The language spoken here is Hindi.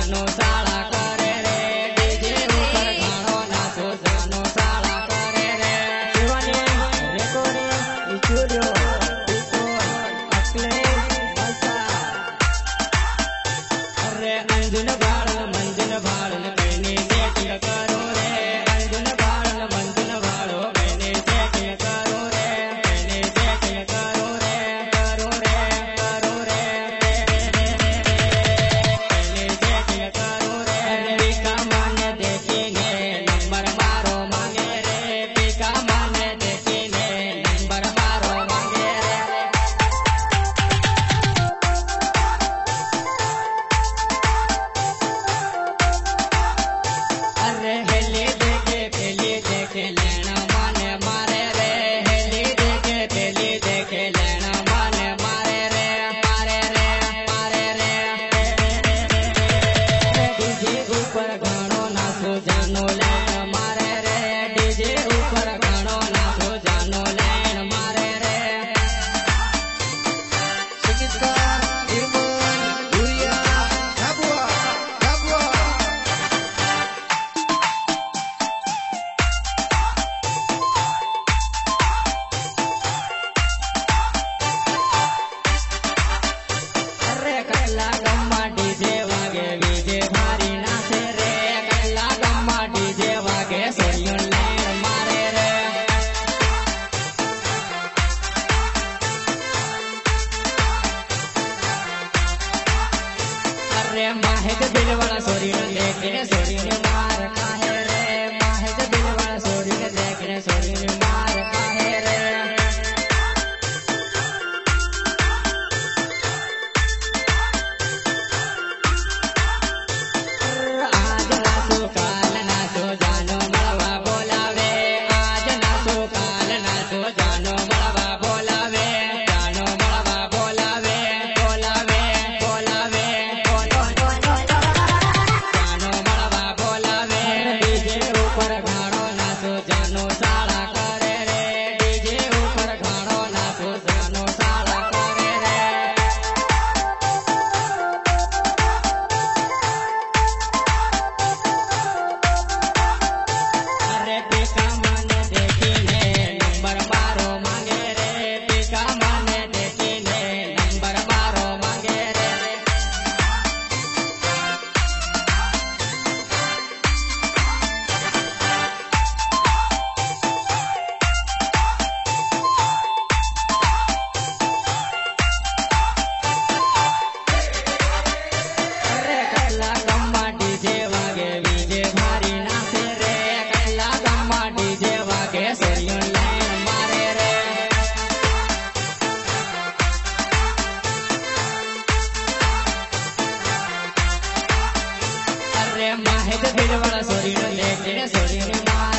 જાનો સાળા કરે રે ડીજે ઉપર ઘણો નાચો જાનો સાળા કરે રે શિવાની રેકોર્ડિંગ સ્ટુડિયો અરે અંજન બાળ મંજન બાળ કઈની સેટિંગ કરો રે અંજન બાળ મંજન બાળ કઈની સેટિંગ કરો રે કઈની સેટિંગ કરો રે કરો રે કરો રે કઈની સેટિંગ કરો રે પીકા માને દેખીને નંબર મારો માંગે રે પીકા માને દેખીને નંબર મારો માંગે રે अरे हेली देखे लेना माने मारे रे हेली देखे लेना माने मारे रे मारे रे मारे रे डीजे ऊपर घणो नाचो जानो लेन मारे रे डीजे ऊपर घणो नाचो जानो लेन मारे रे संगीतकार निर्मल दुरिया Gabua अरे कला गम्मा डीजे वागे वीजे भारी नाचे रे कला गम्मा डीजे वागे सोरियों लेन मारे रे अरे माहेक दिलवाला सोरियों देखने सोरियों मार काहे रे माहेक दिलवाला सोरियों देखने सोरियों मार काहे रे आज नाचो काल नाचो जानो मळवा बोलावे आज नाचो काल नाचो जानो मळवा बोलावे जानो मळवा बोलावे बोलावे बोलावे जानो मळवा बोलावे डीजे ऊपर घाणो नाचो जानो साळा करे रे डीजे ऊपर घाणो नाचो जानो साळा करे रे अरे पीका माने देखीने नंबर मारो मांगे रे पीका माने देखीने नंबर मारो मांगे रे अरे कला गम्मा डीजे वागे वीजे भारी नाचे रे कला गम्मा डीजे वागे सोरियों लेन मारे रे अरे माहेक दिलवाला सोरियों देखने सोरियों मार